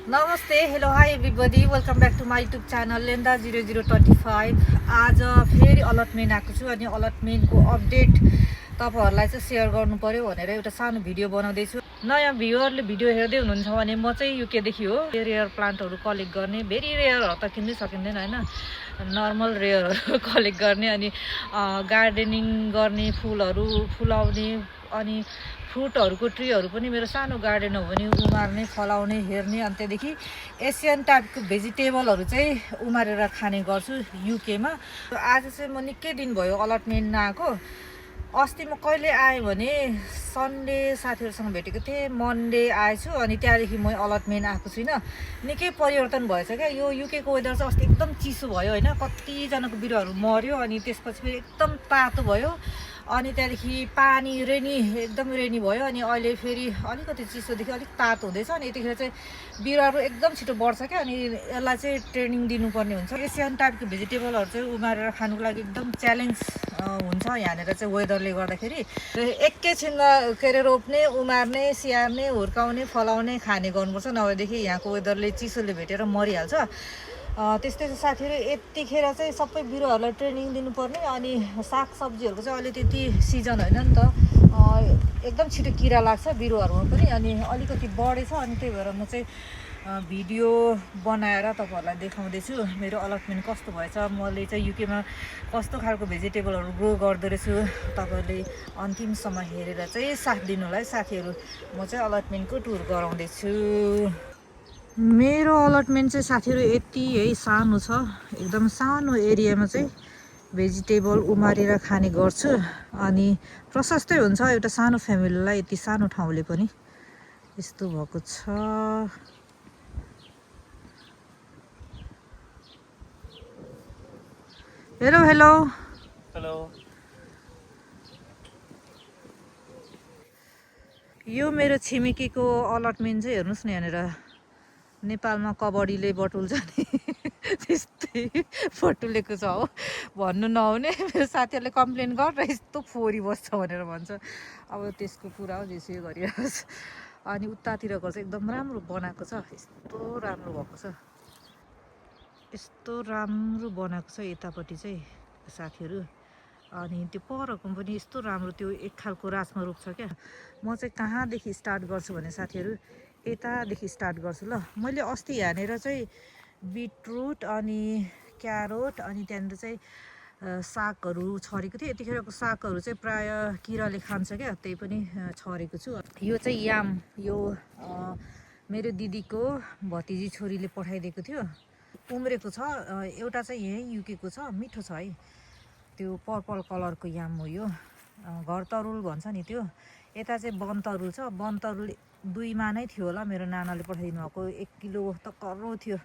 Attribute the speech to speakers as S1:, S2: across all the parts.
S1: नमस्ते, hello, hi everybody, welcome back to my YouTube channel लेन्दा0025। आज फेरि अलटमेन्ट आएको छु अनि अलटमेन्टको अपडेट तपाईँहरूलाई चाहिँ सेयर गर्नु पर्यो भनेर एउटा सानो भिडियो बनाउँदैछु। नयाँ भ्युअरले भिडियो हेर्दै हुनुहुन्छ भने म चाहिँ युकेदेखि हो। रेयर प्लान्टहरू कलेक्ट गर्ने, भेरी रेयरहरू त किन्नै सकिँदैन होइन, नर्मल रेयरहरू कलेक्ट गर्ने अनि गार्डनिङ गर्ने, फुलहरू फुलाउने अनि फ्रुटहरूको ट्रीहरू पनि मेरो सानो गार्डन हो भने उमार्ने, फलाउने, हेर्ने। अनि त्यहाँदेखि एसियन टाइपको भेजिटेबलहरू चाहिँ उमारेर खाने गर्छु युकेमा। आज चाहिँ म निकै दिन भयो अलटमेन्ट नआएको। अस्ति म कहिले आएँ भने सन्डे साथीहरूसँग भेटेको थिएँ, मनडे आएछु अनि त्यहाँदेखि म अलटमेन्ट आएको छुइनँ। निकै परिवर्तन भएछ क्या। यो युकेको वेदर चाहिँ अस्ति एकदम चिसो भयो होइन, कतिजनाको बिरुवाहरू मऱ्यो अनि त्यसपछि फेरि एकदम तातो भयो अनि त्यहाँदेखि पानी एकदम रेनी भयो अनि अहिले फेरि अलिकति चिसोदेखि अलिक तातो हुँदैछ अनि यतिखेर चाहिँ बिरुवाहरू एकदम छिटो बढ्छ क्या। अनि यसलाई चाहिँ ट्रेनिङ दिनुपर्ने हुन्छ। एसियन टाइपको भेजिटेबलहरू चाहिँ उमारेर खानुको लागि एकदम च्यालेन्ज हुन्छ यहाँनिर चाहिँ वेदरले गर्दाखेरि। एकैछिनमा के अरे रोप्ने, उमार्ने, स्याहार्ने, हुर्काउने, फलाउने, खाने गर्नुपर्छ, नभएदेखि यहाँको वेदरले चिसोले भेटेर मरिहाल्छ। त्यस्तै साथीहरू यतिखेर चाहिँ सबै बिरुवाहरूलाई ट्रेनिङ दिनुपर्ने अनि सागसब्जीहरूको चाहिँ अहिले त्यति सिजन होइन नि त, एकदम छिटो किरा लाग्छ बिरुवाहरूमा पनि अनि अलिकति बढेछ अनि त्यही भएर म चाहिँ भिडियो बनाएर तपाईँहरूलाई देखाउँदैछु मेरो अलटमेन्ट कस्तो भएछ, मैले चाहिँ युकेमा कस्तो खालको भेजिटेबलहरू ग्रो गर्दो रहेछु। तपाईँहरूले अन्तिमसम्म हेरेर चाहिँ साथ दिनु होला है साथीहरू। म चाहिँ अलटमेन्टको टुर गराउँदैछु। मेरो अलटमेन्ट चाहिँ साथीहरू यति है सानो छ, एकदम सानो एरियामा चाहिँ भेजिटेबल उमारेर खाने गर्छु अनि प्रशस्तै हुन्छ एउटा सानो फ्यामिलीलाई। यति सानो ठाउँले पनि यस्तो भएको छ। Hello hello
S2: hello.
S1: यो मेरो छिमेकीको अलटमेन्ट चाहिँ हेर्नुहोस् न, यहाँनिर नेपालमा कबड्डीले बटुल्छ नि त्यस्तै बटुलेको छ हो, भन्नु नहुने। मेरो साथीहरूले कम्प्लेन गरेर यस्तो फोरी बस्छ भनेर भन्छ। अब त्यसको कुरा हो, जेसुकै गरिरहेको छ। अनि उतातिरको चाहिँ एकदम राम्रो बनाएको छ, यस्तो राम्रो भएको छ, यस्तो राम्रो बनाएको छ यतापट्टि चाहिँ साथीहरू। अनि त्यो परको पनि यस्तो राम्रो, त्यो एक खालको रासमा रोप्छ क्या। म चाहिँ कहाँदेखि स्टार्ट गर्छु भने साथीहरू यतादेखि स्टार्ट गर्छु ल। मैले अस्ति यहाँनिर चाहिँ बिटरुट अनि क्यारोट अनि त्यहाँनिर चाहिँ सागहरू छरेको थिएँ। यतिखेरको सागहरू चाहिँ प्रायः किराले खान्छ क्या, त्यही पनि छरेको छु। यो चाहिँ याम, यो मेरो दिदीको भतिजी छोरीले पठाइदिएको थियो, उम्रेको छ। एउटा चाहिँ यहीँ युकेको छ, मिठो छ है, त्यो पर्पल कलरको याम हो यो, घर तरुल भन्छ नि त्यो। यता चाहिँ वन तरुल छ, वन तरुल 2मा नै थियो होला, मेरो नानाले पठाइदिनु भएको 1 किलो त कर्रो थियो,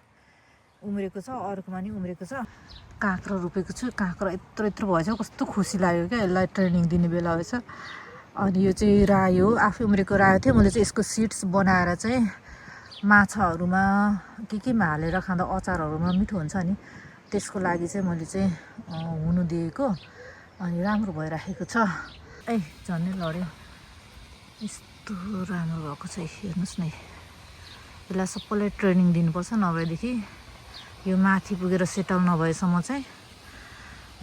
S1: उम्रेको छ। अर्कोमा नि उम्रेको छ। काँक्रो रोपेको छु, काँक्रो यत्रो यत्रो भएछ, कस्तो खुसी लाग्यो क्या यसलाई ट्रेनिङ दिने बेला भएछ। अनि यो चाहिँ रायो हो, आफै उम्रेको रायो थियो। मैले चाहिँ यसको सिड्स बनाएर चाहिँ माछाहरूमा केमा हालेर खाँदा अचारहरूमा मिठो हुन्छ नि, त्यसको लागि चाहिँ मैले चाहिँ हुनु दिएको अनि राम्रो भइराखेको छ। झन्नै लड्यो, यस्तो राम्रो भएको छ हेर्नुहोस् न। यसलाई सबैलाई ट्रेनिङ दिनुपर्छ, नभएदेखि यो माथि पुगेर सेटल नभएसम्म चाहिँ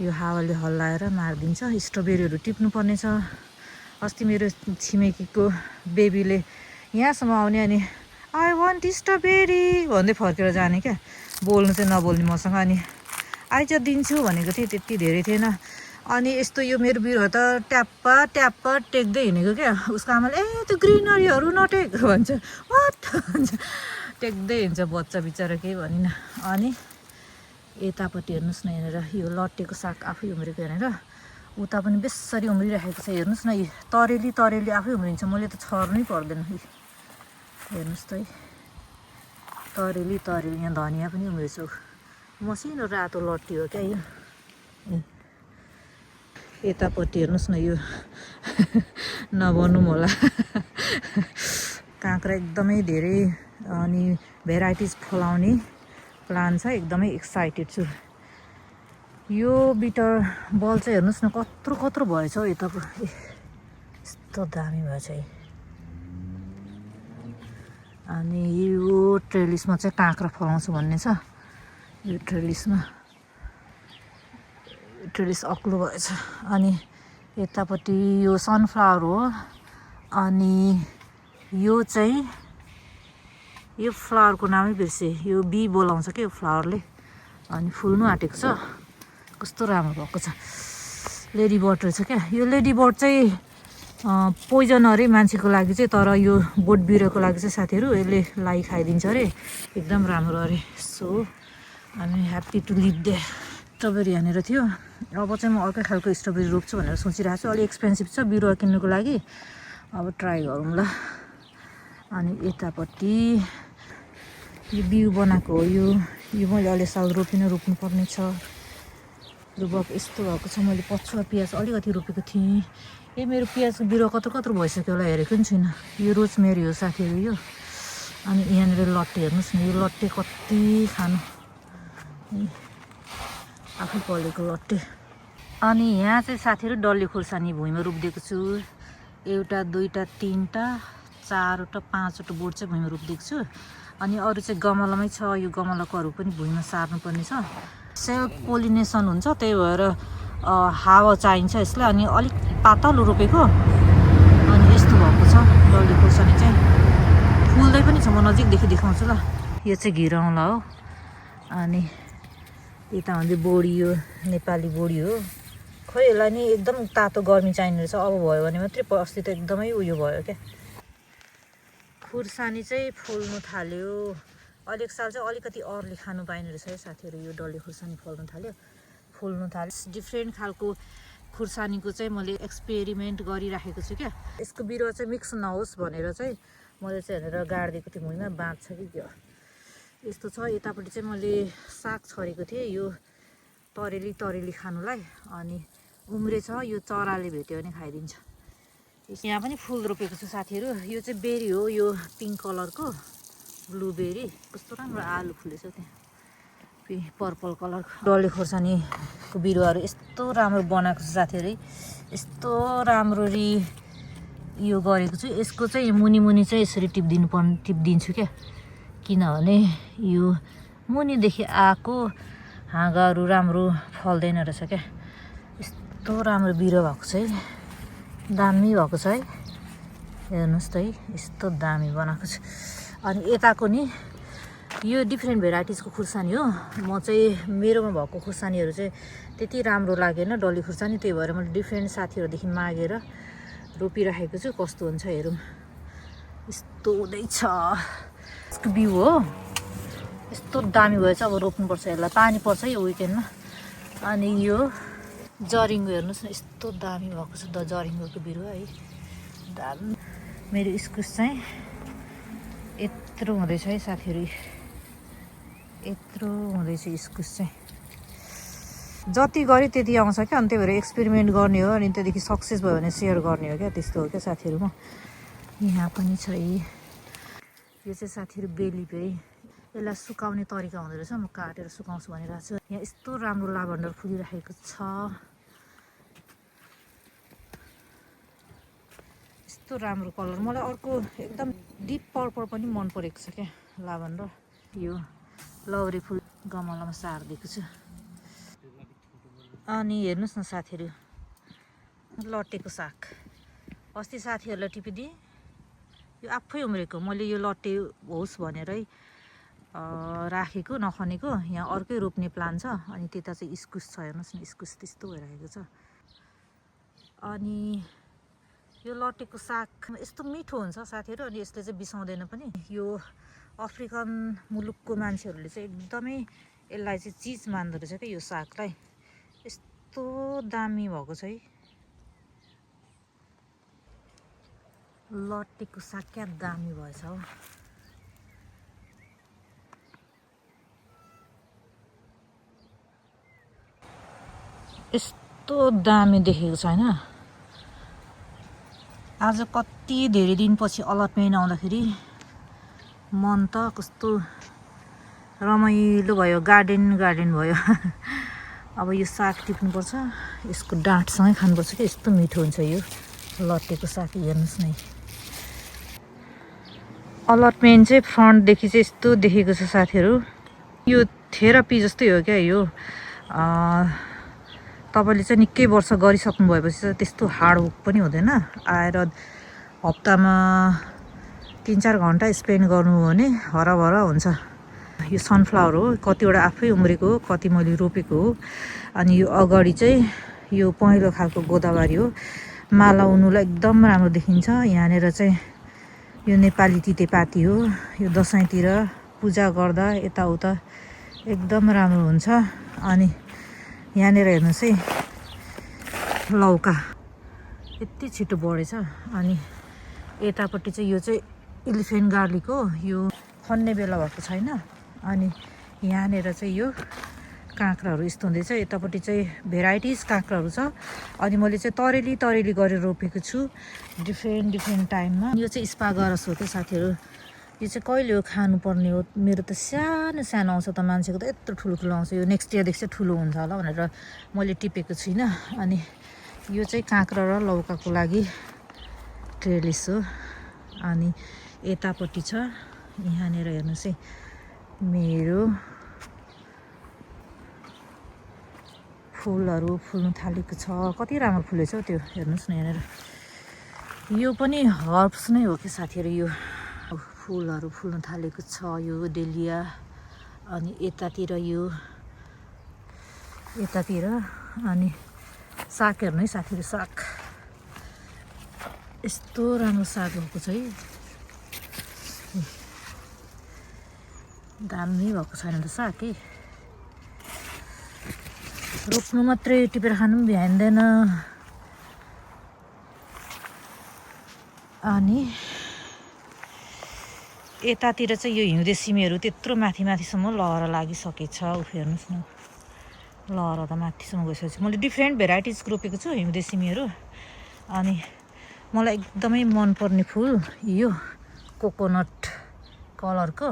S1: यो हावाले हल्लाएर मारिदिन्छ। स्ट्रबेरीहरू टिप्नुपर्ने छ। अस्ति मेरो छिमेकीको बेबीले यहाँसम्म आउने अनि आई वान्ट स्ट्रबेरी भन्दै फर्केर जाने क्या, बोल्नु चाहिँ नबोल्ने मसँग। अनि आइज दिन्छु भनेको थिएँ, त्यति धेरै थिएन। अनि यस्तो यो मेरो बिरुवा त ट्याप्पा ट्याप्पा टेक्दै हिँडेको क्या। उसको आमाले त्यो ग्रिनरीहरू नटेक भन्छ, वाट भन्छ, टेक्दै हिँड्छ बच्चा बिचरा, केही भनिन। अनि यतापट्टि हेर्नुहोस् न, यहाँनिर यो लट्टेको साग आफै उम्रेको, यहाँनिर उता पनि बेसरी उम्रिरहेको छ हेर्नुहोस् न। तरेली तरेली आफै उम्रिन्छ, मैले त छर्नै पर्दैन। हेर्नुहोस् त है, तरेली तरेली। यहाँ धनियाँ पनि उम्रेछ, मसिनो रातो लट्टी हो क्या यो। यतापट्टि हेर्नुहोस् न, यो नभनौँ होला काँक्रा एकदमै धेरै अनि भेराइटिज फलाउने प्लान छ, एकदमै एक्साइटेड छु। यो बिटर बल चाहिँ हेर्नुहोस् न कत्रो कत्रो भएछ हौ यताको, यस्तो दामी भएछ है। अनि यो ट्रेलिसमा चाहिँ काँक्रा फलाउँछु भन्ने छ। यो ट्रेलिस अग्लो भएछ। अनि यतापट्टि यो सनफ्लावर हो। अनि यो चाहिँ यो फ्लावरको नामै बिर्सेँ। यो बी बोलाउँछ क्या यो फ्लावरले। अनि फुल्नु आँटेको छ। कस्तो राम्रो भएको छ। लेडी बर्ड रहेछ क्या। यो लेडी बर्ड चाहिँ पोइजन अरे मान्छेको लागि चाहिँ, तर यो बोट बिरुवाको लागि चाहिँ साथीहरू यसले लाई खाइदिन्छ अरे। एकदम राम्रो अरे। सो हामी happy to live the. Strawberry हानेर थियो। अब चाहिँ म अर्कै खालको स्ट्रबेरी रोप्छु भनेर सोचिरहेको छु। अलिक एक्सपेन्सिभ छ बिरुवा किन्नुको लागि। अब ट्राई गरौँ ल। अनि यतापट्टि यो बिउ बनाएको हो। यो मैले अहिले साल रोप्नुपर्ने छ। यो भएको यस्तो भएको छ। मैले पछुवा पियाज अलिकति रोपेको थिएँ। मेरो पियाजको बिरुवा कत्रो भइसक्यो होला, हेरेको पनि छुइनँ। यो रोजमेरी हो साथीहरू यो। अनि यहाँनिर लट्टे हेर्नुहोस् न। यो लट्टे कति खानु, आफै पलेको लट्टे। अनि यहाँ चाहिँ साथीहरू डल्ले खोर्सानी भुइँमा रोपिदिएको छु। एउटा, दुईवटा, तिनवटा, चारवटा, पाँचवटा बोट चाहिँ भुइँमा रोपिदिएको छु। अनि अरू चाहिँ गमलामै छ। यो गमलाको अरू पनि भुइँमा सार्नुपर्ने छ। सेल्फ पोलिनेसन हुन्छ, त्यही भएर हावा चाहिन्छ यसलाई। अनि अलिक पातलो रोपेको। अनि यस्तो भएको छ डल्ले खोर्सानी चाहिँ। फुल्दै पनि छ। म नजिकदेखि देखाउँछु ल। यो चाहिँ घिरौँला हो। अनि यता भन्दै बोडी, यो नेपाली बोडी हो। खोइ यसलाई नि एकदम तातो गर्मी चाहिने रहेछ। अब भयो भने मात्रै। अस्ति त एकदमै उयो भयो क्या। खुर्सानी चाहिँ फुल्नु थाल्यो। अलिक साल चाहिँ अलिकति अर्ली खानु पाइने रहेछ है साथीहरू। यो डल्ले खुर्सानी फल्नु थाल्यो। डिफ्रेन्ट खालको खुर्सानीको चाहिँ मैले एक्सपेरिमेन्ट गरिराखेको छु क्या। यसको बिरुवा चाहिँ मिक्स नहोस् भनेर चाहिँ मैले चाहिँ हेरेर गाडिदिएको थिएँ भुइँमा। बाँच्छ कि क्या यस्तो छ। यतापट्टि चाहिँ मैले साग छरेको थिएँ। यो तरेली खानुलाई। अनि उम्रे छ। यो चराले भेट्यो भने खाइदिन्छ। यहाँ पनि फुल रोपेको छु साथीहरू। यो चाहिँ बेरी हो। यो पिङ्क कलरको ब्लुबेरी। कस्तो राम्रो आलु फुलेछ त्यहाँ। पर्पल कलर डल्ले खोर्सानीको बिरुवाहरू यस्तो राम्रो बनाएको छु साथीहरू। यस्तो राम्ररी यो गरेको छु। यसको चाहिँ मुनि चाहिँ यसरी टिपिदिन्छु क्या। किनभने यो मुनिदेखि आएको हाँगाहरू राम्रो फल्दैन रहेछ क्या। यस्तो राम्रो बिरुवा भएको छ है। दामी भएको छ है। हेर्नुहोस् त है। यस्तो दामी बनाएको छु। अनि यताको नि यो डिफ्रेन्ट भेराइटिजको खुर्सानी हो। म चाहिँ मेरोमा भएको खुर्सानीहरू चाहिँ त्यति राम्रो लागेन डल्ले खुर्सानी। त्यही भएर मैले डिफ्रेन्ट साथीहरूदेखि मागेर रोपिराखेको छु। कस्तो हुन्छ हेरौँ। यस्तो हुँदैछ। यसको बिउ हो। यस्तो दामी भएछ। अब रोप्नुपर्छ यसलाई। पानी पर्छ यो विकेन्डमा। अनि यो जरिङ्गो हेर्नुहोस् न। यस्तो दामी भएको छ जरिङ्गोको बिरुवा है। दामी। मेरो इस्कुस चाहिँ यत्रो हुँदैछ है साथीहरू। यत्रो हुँदैछ इस्कुस चाहिँ। जति गऱ्यो त्यति आउँछ क्या। अनि त्यही भएर एक्सपेरिमेन्ट गर्ने हो। अनि त्यहाँदेखि सक्सेस भयो भने सेयर गर्ने हो क्या। त्यस्तो हो क्या साथीहरूमा। यहाँ पनि छ यो चाहिँ साथीहरू बेलिप है। यसलाई सुकाउने तरिका हुँदो रहेछ। म काटेर सुकाउँछु भनिरहेको छु। यहाँ यस्तो राम्रो लाभेन्डर फुलिरहेको छ। यस्तो राम्रो कलर। मलाई अर्को एकदम डिप पर्पल पनि मन परेको छ क्या लाभेन्डर। यो लौरे फुल गमलामा सारिदिएको छु। अनि हेर्नुहोस् न साथीहरू, लट्टेको साग अस्ति साथीहरूलाई टिपिदिएँ। यो आफै उम्रेको। मैले यो लट्टे होस् भनेरै राखेको नखनेको। यहाँ अर्कै रोप्ने प्लान छ। अनि त्यता चाहिँ इस्कुस छ। हेर्नुहोस् न इस्कुस त्यस्तो भइरहेको छ। अनि यो लट्टेको साग यस्तो मिठो हुन्छ साथीहरू। अनि यसले चाहिँ बिसाउँदैन पनि। यो अफ्रिकन मुलुकको मान्छेहरूले चाहिँ एकदमै यसलाई चाहिँ चिज मान्दो रहेछ क्या यो सागलाई। यस्तो दामी भएको छ है लट्टेको साग। क्या दामी भएछ हो। यस्तो दामी देखेको छैन। आज कति धेरै दिनपछि अलटमेन आउँदाखेरि मन त कस्तो रमाइलो भयो। गार्डन भयो। अब यो साग टिप्नुपर्छ। यसको डाँठसँगै खानुपर्छ कि यस्तो मिठो हुन्छ यो लट्टेको साग। हेर्नुहोस् न अलटमेन्ट चाहिँ फ्रन्टदेखि चाहिँ यस्तो देखेको छ साथीहरू। यो थेरापी जस्तै हो क्या यो। तपाईँले चाहिँ निकै वर्ष गरिसक्नु भएपछि चाहिँ त्यस्तो हार्डवर्क पनि हुँदैन। आएर हप्तामा 3-4 घन्टा स्पेन्ड गर्नु हो भने हराभरा हुन्छ। यो सनफ्लावर हो, कतिवटा आफै उम्रेको हो, कति मैले रोपेको हो। अनि यो अगाडि चाहिँ यो पहेँलो खालको गोदावरी हो, मालाउनुलाई एकदम राम्रो देखिन्छ। यहाँनिर चाहिँ यो नेपाली तितेपाती हो, यो दसैँतिर पूजा गर्दा यताउता एकदम राम्रो हुन्छ। अनि यहाँनिर हेर्नुहोस् है, लौका यति छिटो बढेछ। अनि यतापट्टि चाहिँ यो चाहिँ एलिफेन्ट गार्लिक हो, यो खन्ने बेला भएको छैन। अनि यहाँनिर चाहिँ यो काँक्राहरू यस्तो हुँदैछ। यतापट्टि चाहिँ भेराइटिज काँक्राहरू छ। अनि मैले चाहिँ तरेली गरेर रोपेको छु डिफ्रेन्ट टाइममा। यो चाहिँ स्पागरस हो क्या साथीहरू। यो चाहिँ कहिले हो खानुपर्ने हो। मेरो त सानो आउँछ त, मान्छेको त यत्रो ठुलो आउँछ। यो नेक्स्ट इयरदेखि चाहिँ ठुलो हुन्छ होला भनेर मैले टिपेको छुइनँ। अनि यो चाहिँ काँक्रा र लौकाको लागि ट्रेलिस हो। अनि यतापट्टि छ, यहाँनिर हेर्नुहोस् है, मेरो फुलहरू फुल्नु थालेको छ। कति राम्रो फुलेछ त्यो हेर्नुहोस् न यहाँनिर। यो पनि हर्ब्स नै हो कि साथीहरू। यो फुलहरू फुल्नु थालेको छ, यो डेलिया। अनि यतातिर अनि साग हेर्नु है साथीहरू, साग यस्तो राम्रो साग भएको छ है। दामी भएको छैन त साग है। रोप्नु मात्रै, टिपेर खानु पनि भ्याइँदैन। अनि यतातिर चाहिँ यो हिउँदे सिमीहरू त्यत्रो माथिसम्म लहरा लागिसकेछ। हेर्नुहोस् न, लहरा त माथिसम्म गइसकेछ। मैले डिफ्रेन्ट भेराइटिज रोपेको छु हिउँदे सिमीहरू। अनि मलाई एकदमै मनपर्ने फुल यो कोकोनट कलरको।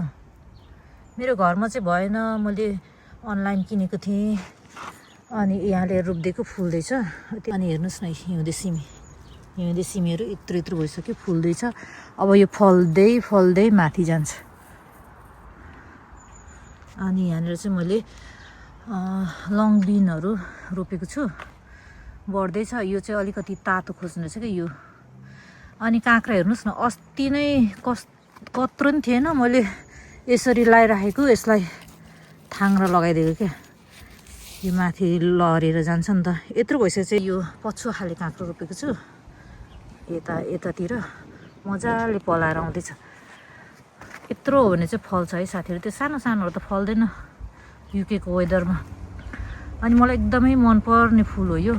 S1: मेरो घरमा चाहिँ भएन, मैले अनलाइन किनेको थिएँ। अनि यहाँले रोपिदिएको फुल्दैछ। अनि हेर्नुहोस् न, हिउँदे सिमीहरू यत्रो भइसक्यो, फुल्दैछ। अब यो फल्दै माथि जान्छ। अनि यहाँनिर चाहिँ मैले लङ बिनहरू रोपेको छु, बढ्दैछ। यो चाहिँ अलिकति तातो खोज्नु रहेछ क्या यो। अनि काँक्रा हेर्नुहोस् न, अस्ति नै कत्रो नि थिएन, मैले यसरी लगाइराखेको, यसलाई थाङ्रा लगाइदिएको क्या। यो माथि लहरेर जान्छ नि त। यत्रो भइसकेको चाहिँ यो पछुवा खाले काँक्रो रोपेको छु। यतातिर मजाले पलाएर आउँदैछ। यत्रो हो भने चाहिँ फल्छ है साथीहरू। त्यो सानोहरू त फल्दैन युकेको वेदरमा। अनि मलाई एकदमै मनपर्ने फुल हो यो।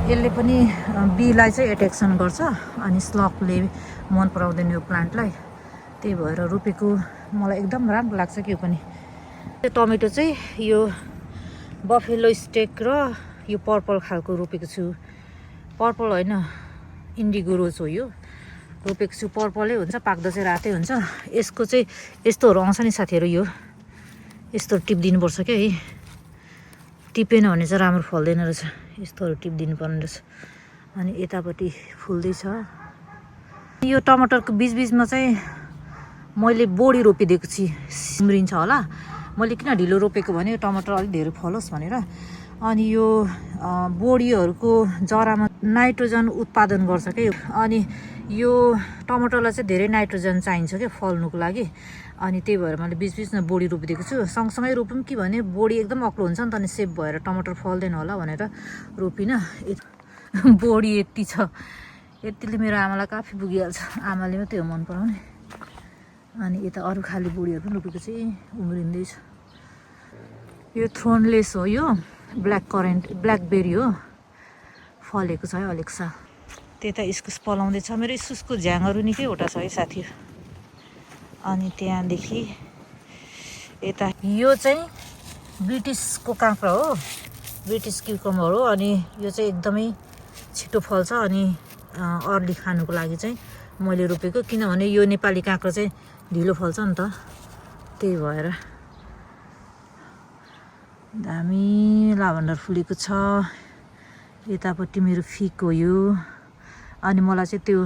S1: यसले पनि बीलाई चाहिँ एट्र्याक्सन गर्छ। अनि स्लकले मन पराउँदैन यो प्लान्टलाई, त्यही भएर रोपेको। मलाई एकदम राम्रो लाग्छ कि यो पनि। टमेटो चाहिँ यो बफेलो स्टेक र यो पर्पल खालको रोपेको छु। पर्पल होइन, इन्डिगो रोज हो यो रोपेको छु। पर्पलै हुन्छ, पाक्दा चाहिँ रातै हुन्छ। यसको चाहिँ यस्तोहरू आउँछ नि साथीहरू, यो यस्तो टिप दिनुपर्छ क्या है। टिपेन भने चाहिँ राम्रो फल्दैन रहेछ, यस्तोहरू टिप दिनुपर्ने रहेछ। अनि यतापट्टि फुल्दैछ। यो टमाटरको बिचमा चाहिँ मैले बोडी रोपिदिएको छु, उम्रिन्छ होला। मैले किन ढिलो रोपेको भने टमाटर अलिक धेरै फलोस् भनेर। अनि यो बोडीहरूको जरामा नाइट्रोजन उत्पादन गर्छ क्या। अनि यो टमाटरलाई चाहिँ धेरै नाइट्रोजन चाहिन्छ क्या फल्नुको लागि। अनि त्यही भएर मैले बिचमा बोडी रोपिदिएको छु। सँगसँगै रोपौँ कि भने बोडी एकदम अग्लो हुन्छ नि त, अनि सेप भएर टमाटर फल्दैन होला भनेर रोपिनँ। बोडी यति छ, यतिले मेरो आमालाई काफी पुगिहाल्छ। आमाले मात्रै हो मन पराउने। अनि यता अरू खाली बोडीहरू पनि रोपेको चाहिँ उम्रिँदैछ। यो थ्रोनलेस हो, यो ब्ल्याकबेरी हो, फलेको छ है अलिक सा। त्यता इस्कुस पलाउँदैछ। मेरो इस्कुसको झ्याङहरू निकैवटा छ है साथी। अनि त्यहाँदेखि यता यो चाहिँ ब्रिटिसको काँक्रा हो, ब्रिटिस क्युकम्बर हो। अनि यो चाहिँ एकदमै छिटो फल्छ। अनि अर्ली खानुको लागि चाहिँ मैले रोपेको, किनभने यो नेपाली काँक्रा चाहिँ ढिलो फल्छ नि त, त्यही भएर। दामी लाभेन्डर फुलेको छ। यतापट्टि मेरो फिक हो यो। अनि मलाई चाहिँ त्यो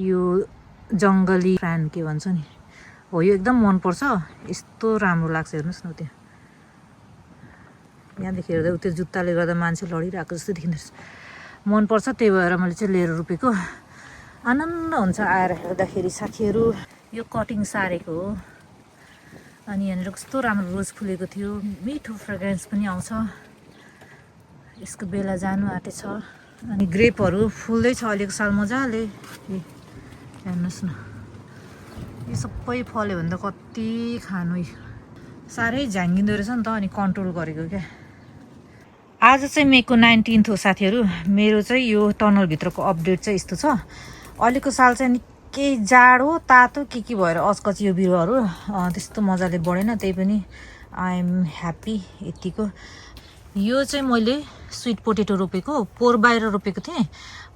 S1: यो जङ्गली फ्यान के भन्छ नि हो यो एकदम मनपर्छ। यस्तो राम्रो लाग्छ हेर्नुहोस् न त्यो यहाँदेखि हेर्दा त्यो जुत्ताले गर्दा मान्छे लडिरहेको जस्तो देखिँदैछ। मनपर्छ त्यही भएर मैले चाहिँ लिएर रोपेको। आनन्द हुन्छ आएर हेर्दाखेरि साथीहरू। यो कटिङ सारेको हो। अनि यहाँनिर कस्तो राम्रो रोज फुलेको थियो। मिठो फ्रेग्रेन्स पनि आउँछ। यसको बेला जानु आँटेछ। अनि ग्रेपहरू फुल्दैछ अहिलेको साल मजाले। हेर्नुहोस् न यो सबै फल्यो भने त कति खानु साह्रै झ्याङ्गिँदो रहेछ नि त। अनि कन्ट्रोल गरेको क्या। आज चाहिँ मेको 19 हो साथीहरू। मेरो चाहिँ यो टनलभित्रको अपडेट चाहिँ यस्तो छ। अहिलेको साल चाहिँ निकै जाडो तातो के भएर अचकच यो बिरुवाहरू त्यस्तो मजाले बढेन। त्यही पनि आइएम ह्याप्पी यतिको। यो चाहिँ मैले स्विट पोटेटो रोपेको। पोहोर बाहिर रोपेको थिएँ।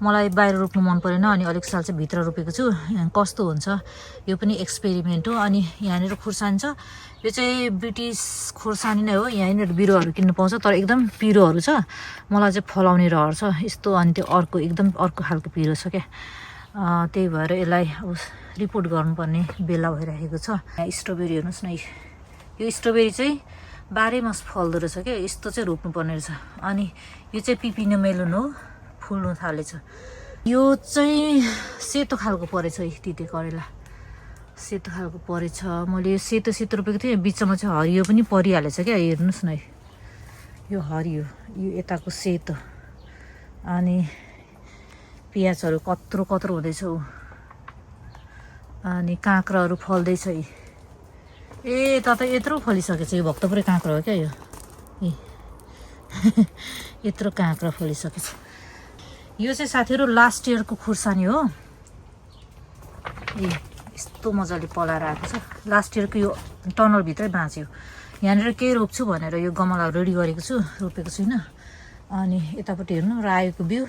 S1: मलाई बाहिर रोप्नु मन परेन। अनि अलिक साल चाहिँ भित्र रोपेको छु। कस्तो हुन्छ यो पनि एक्सपेरिमेन्ट हो। अनि यहाँनिर खुर्सानी छ। यो चाहिँ ब्रिटिस खुर्सानी नै हो। यहाँनिर बिरुवाहरू किन्नु पाउँछ तर एकदम पिरोहरू छ। मलाई चाहिँ फलाउने रहर छ यस्तो। अनि त्यो अर्को एकदम अर्को खालको पिरो छ क्या। त्यही भएर यसलाई अब रिपोर्ट गर्नुपर्ने बेला भइरहेको छ। यहाँ स्ट्रबेरी हेर्नुहोस् न। यो स्ट्रबेरी चाहिँ 12 मास फल्दो रहेछ क्या। यस्तो चाहिँ रोप्नुपर्ने रहेछ। अनि यो चाहिँ पिपिनो मेलोन हो। फुल्नु थालेछ। यो चाहिँ सेतो खालको परेछ। तिते करेला सेतो खालको परेछ। मैले यो सेतो रोपेको थिएँ। बिचमा चाहिँ हरियो पनि परिहालेछ क्या। हेर्नुहोस् न यो हरियो यो यताको सेतो। अनि प्याजहरू कत्रो हुँदैछ। अनि काँक्राहरू फल्दैछ। ए त यत्रो फलिसकेछ। यो भक्तपुरै काँक्रा हो क्या यो। यत्रो काँक्रा फलिसकेछ। यो चाहिँ साथीहरू लास्ट इयरको खुर्सानी हो। यस्तो मजाले पलाएर आएको छ। लास्ट इयरको यो टनलभित्रै बाँच्यो। यहाँनिर केही रोप्छु भनेर यो गमला रेडी गरेको छु। रोपेको छुइनँ। अनि यतापट्टि हेर्नु रायोको बिउ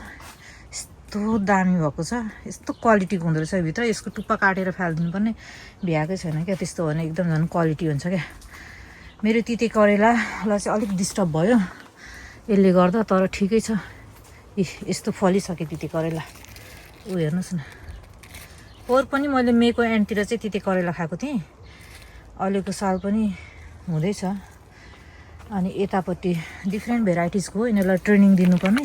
S1: यस्तो दामी भएको छ। यस्तो क्वालिटीको हुँदो रहेछ भित्र। यसको टुप्पा काटेर फालिदिनु पर्ने भ्याएकै छैन क्या। त्यस्तो भने एकदम झन् क्वालिटी हुन्छ क्या। मेरो तिते करेलालाई चाहिँ अलिक डिस्टर्ब भयो यसले गर्दा। तर ठिकै छ। यस्तो फलिसक्यो तिते करेला। हेर्नुहोस् न। पोहोर पनि मैले मेको एन्डतिर चाहिँ तिते करेला खाएको थिएँ। अहिलेको साल पनि हुँदैछ। अनि यतापट्टि डिफ्रेन्ट भेराइटिजको हो। यिनीहरूलाई ट्रेनिङ दिनुपर्ने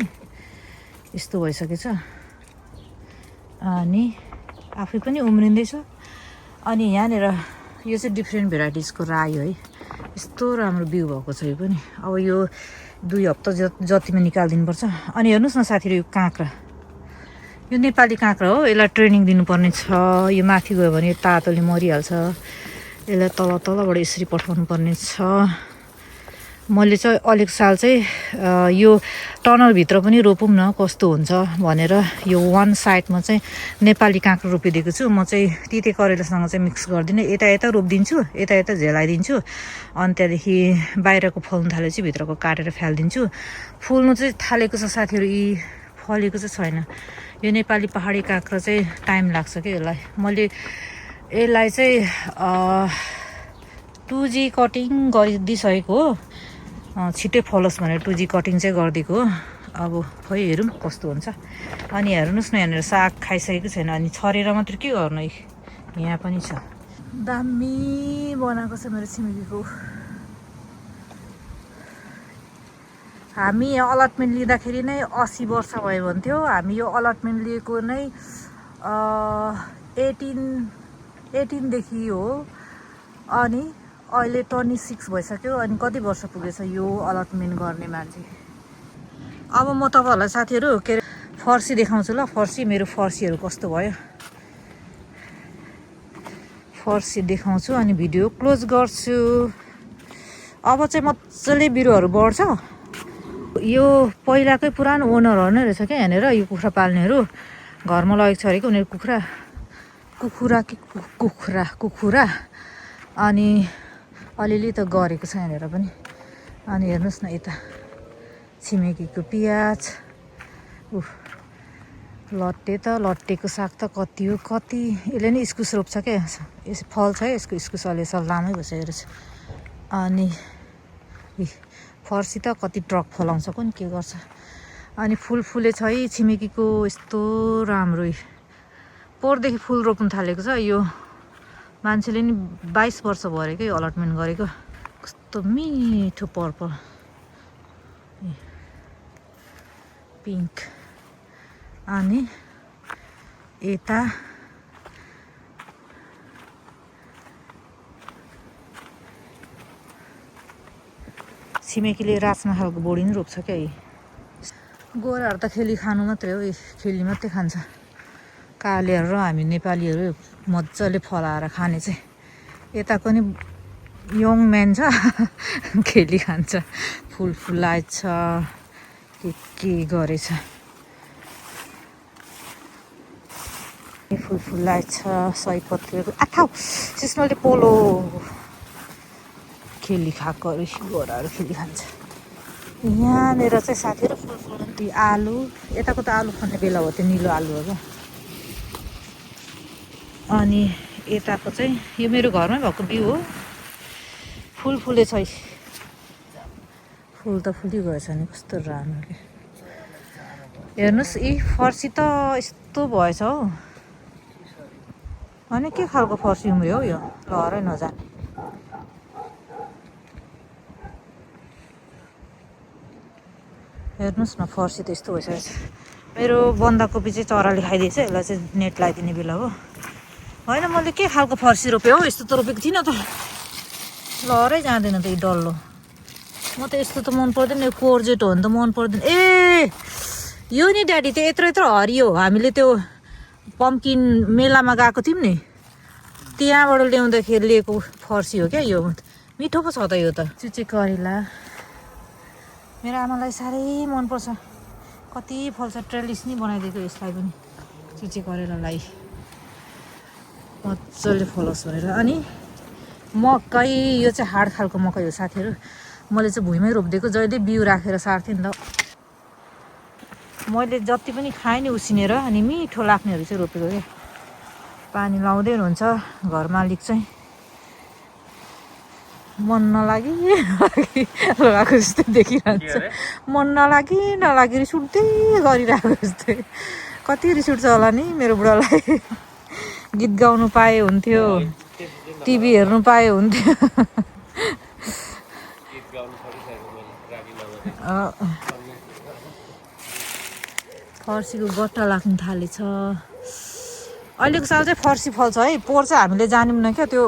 S1: यस्तो भइसकेछ। अनि आफै पनि उम्रिँदैछ। अनि यहाँनिर यो चाहिँ डिफ्रेन्ट भेराइटिजको राई है। यस्तो राम्रो बिउ भएको छ। यो पनि अब यो 2 हप्ता जतिमा निकालिदिनुपर्छ। अनि हेर्नुहोस् न साथीहरू यो काँक्रा यो नेपाली काँक्रा हो। यसलाई ट्रेनिङ दिनुपर्ने छ। यो माथि गयो भने तातोले मरिहाल्छ। यसलाई तलबाट यसरी पठाउनु पर्ने छ। मैले चाहिँ अलिक साल चाहिँ यो टनलभित्र पनि रोपौँ न कस्तो हुन्छ भनेर यो वान साइडमा चाहिँ नेपाली काँक्रो रोपिदिएको छु। म चाहिँ तिते करेलासँग चाहिँ मिक्स गर्दिनँ। यता रोपिदिन्छु यता झेलाइदिन्छु। अनि त्यहाँदेखि बाहिरको फल्नु थाले चाहिँ भित्रको काटेर फालिदिन्छु। फुल्नु चाहिँ थालेको छ साथीहरू। फलेको चाहिँ छैन। यो नेपाली पहाडी काँक्रो चाहिँ टाइम लाग्छ क्या यसलाई। मैले यसलाई चाहिँ 2G कटिङ गरिदिइसकेको हो। छिट्टै फलोस् भनेर 2G कटिङ चाहिँ गरिदिएको हो। अब खै हेरौँ कस्तो हुन्छ। अनि हेर्नुहोस् न यहाँनिर साग खाइसकेको छैन। अनि छरेर मात्र के गर्नु। यहाँ पनि छ। दामी बनाएको छ मेरो छिमेकीको। हामी यहाँ अलटमेन्ट लिँदाखेरि नै 80 वर्ष भयो भन्थ्यो। हामी यो अलटमेन्ट लिएको नै 18देखि हो। अनि अहिले 26 भइसक्यो। अनि कति वर्ष पुगेछ यो अलटमेन्ट गर्ने मान्छे। अब म तपाईँहरूलाई साथीहरू के अरे फर्सी देखाउँछु ल। मेरो फर्सीहरू कस्तो भयो फर्सी देखाउँछु। अनि भिडियो क्लोज गर्छु। अब चाहिँ मजाले बिरुवाहरू बढ्छ। यो पहिलाकै पुरानो ओनरहरू नै रहेछ क्या यहाँनिर। यो कुखुरा पाल्नेहरू घरमा लगेको छ अरे कि उनीहरू कुखुरा। अनि अलिअलि त गरेको छ यहाँनिर पनि। अनि हेर्नुहोस् न यता छिमेकीको प्याज लट्टेको साग त कति हो कति। यसले नै इस्कुस रोप्छ क्या। फल्छ है यसको इस्कुस। अलि लामै भइसकेको रहेछ। अनि फर्सी त कति ट्रक फलाउँछ कुन के गर्छ। अनि फुल फुलेछ है छिमेकीको, यस्तो राम्रो पोहोरदेखि फुल रोप्नु थालेको छ। यो मान्छेले नि 22 वर्ष भरेकै अलटमेन्ट गरेको। कस्तो मिठो पर्पल पिङ्क। अनि यता छिमेकीले राजमा खालको बोडी नि रोप्छ क्या। गोराहरू त खेली खानु मात्रै हो, खेली मात्रै खान्छ। कालेहरू र हामी नेपालीहरू मजाले फलाएर खाने चाहिँ। यताको नि यङ म्यान छ खेली खान्छ। फुल फुलाएछ के गरेछ, फुल फुलाएछ सयपत्रीको आठाउ सिस्नोले पोलो खेली खाएकोहरू गोराहरू खेली खान्छ। यहाँनिर चाहिँ साथीहरू फुल फुल्ने आलु, यताको त आलु खन्ने बेला हो, त्यो निलो आलु हो क्या। अनि यताको चाहिँ यो मेरो घरमै भएको बिउ हो। फुल फुलेछ है, फुल त फुलिगएछ नि, कस्तो राम्रो के। हेर्नुहोस् यी फर्सी त यस्तो भएछ हौ। होइन के खालको फर्सी उम्रियो हौ यो, लहरै नजाने। हेर्नुहोस् न फर्सी त यस्तो भइसकेको छ। मेरो बन्दाकोपी चाहिँ चराले खाइदिएछ, यसलाई चाहिँ नेट लगाइदिने बेला हो। होइन मैले के खालको फर्सी रोपेँ हौ, यस्तो त रोपेको थिइनँ त, लहरै जाँदैन त यो डल्लो। म त यस्तो त मन पर्दैन, यो कोर्जेट हो भने त मन पर्दैन। ए यो नि ड्याडी त्यो यत्रो यत्रो हरियो, हामीले त्यो पम्किन मेलामा गएको थियौँ नि, त्यहाँबाट ल्याउँदाखेरि लिएको फर्सी हो क्या यो। मिठो पो छ त यो त। चुचे करेला मेरो आमालाई साह्रै मनपर्छ, कति फल्छ। ट्रेलिस नि बनाइदिएको यसलाई पनि, चुचे करेलालाई मजाले फलोस् भनेर। अनि मकै, यो चाहिँ हार्ड खालको मकै हो साथीहरू। मैले चाहिँ भुइँमै रोपिदिएको, जहिले बिउ राखेर सार्थेँ नि त। मैले जति पनि खाएँ नि उसिनेर, अनि मिठो लाग्नेहरू चाहिँ रोपेको क्या। पानी लाउँदै हुनुहुन्छ घर मालिक चाहिँ, मन नलागी लगाएको जस्तै देखिरहन्छ। मन नलागी रिस उठ्दै गरिरहेको जस्तै। कति रिस उठ्छ होला नि मेरो बुढालाई। गीत गाउनु पाए हुन्थ्यो, टिभी हेर्नु पाए हुन्थ्यो। फर्सीको गट्टा लाग्नु थालेछ। अहिलेको साल चाहिँ फर्सी फल्छ है। पोहोर चाहिँ हामीले जान्यौँ क्या, त्यो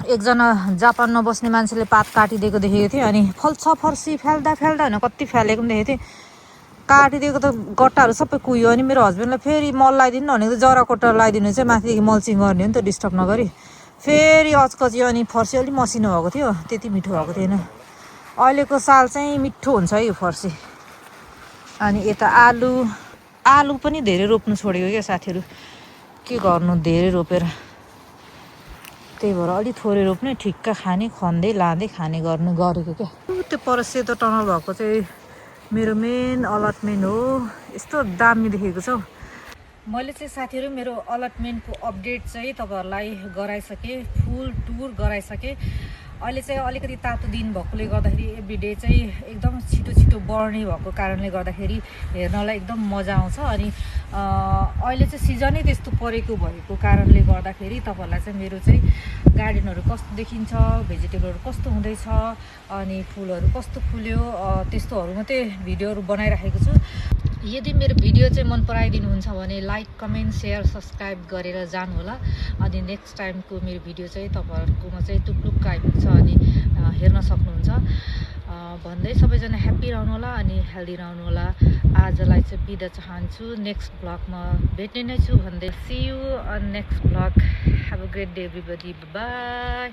S1: एकजना जापानमा बस्ने मान्छेले पात काटिदिएको देखेको थिएँ। अनि फल्छ फर्सी फ्याल्दा होइन कति फ्यालेको पनि देखेको थिएँ। काटिदिएको त गट्टाहरू सबै कुहियो। अनि मेरो हस्बेन्डलाई फेरि मल लगाइदिनु भनेको त जरा कोट्टा लगाइदिनु चाहिँ माथिदेखि मल्चिङ गर्ने हो नि त, डिस्टर्ब नगरी। फेरि अचकची अनि फर्सी अलिक मसिनो भएको थियो, त्यति मिठो भएको थिएन। अहिलेको साल चाहिँ मिठो हुन्छ है यो फर्सी। अनि यता आलु पनि धेरै रोप्नु छोडेको क्या साथीहरू, के गर्नु धेरै रोपेर। त्यही भएर अलिक थोरै रोप्ने, ठिक्क खाने, खन्दै लाँदै खाने गरेको क्या। त्यो पर सेतो टनल भएको चाहिँ मेरो मेन अलटमेन्ट हो। यस्तो दामी देखेको छ। मैले चाहिँ साथीहरू मेरो अलटमेन्टको अपडेट चाहिँ तपाईँहरूलाई गराइसकेँ, फुल टुर गराइसकेँ। अहिले चाहिँ अलिकति तातो दिन भएकोले गर्दाखेरि एभ्रिडे चाहिँ एकदम छिटो छिटो बढ्ने भएको कारणले गर्दाखेरि हेर्नलाई एकदम मजा आउँछ। अनि अहिले चाहिँ सिजनै त्यस्तो परेको भएको कारणले गर्दाखेरि तपाईँहरूलाई चाहिँ मेरो चाहिँ गार्डनहरू कस्तो देखिन्छ, भेजिटेबलहरू कस्तो हुँदैछ, अनि फुलहरू कस्तो फुल्यो, त्यस्तोहरू मात्रै भिडियोहरू बनाइराखेको छु। यदि मेरो भिडियो चाहिँ मन पराइदिनुहुन्छ भने लाइक, कमेन्ट, सेयर, सब्सक्राइब गरेर जानुहोला। अनि नेक्स्ट टाइमको मेरो भिडियो चाहिँ तपाईँहरूकोमा चाहिँ टुक्टुक्क आइपुग्छ अनि हेर्न सक्नुहुन्छ भन्दै सबैजना ह्याप्पी रहनुहोला अनि हेल्दी रहनुहोला। आजलाई चाहिँ बिदा चाहन्छु, नेक्स्ट ब्लगमा भेट्ने नै छु भन्दै see you on next blog. Have a great day everybody, by.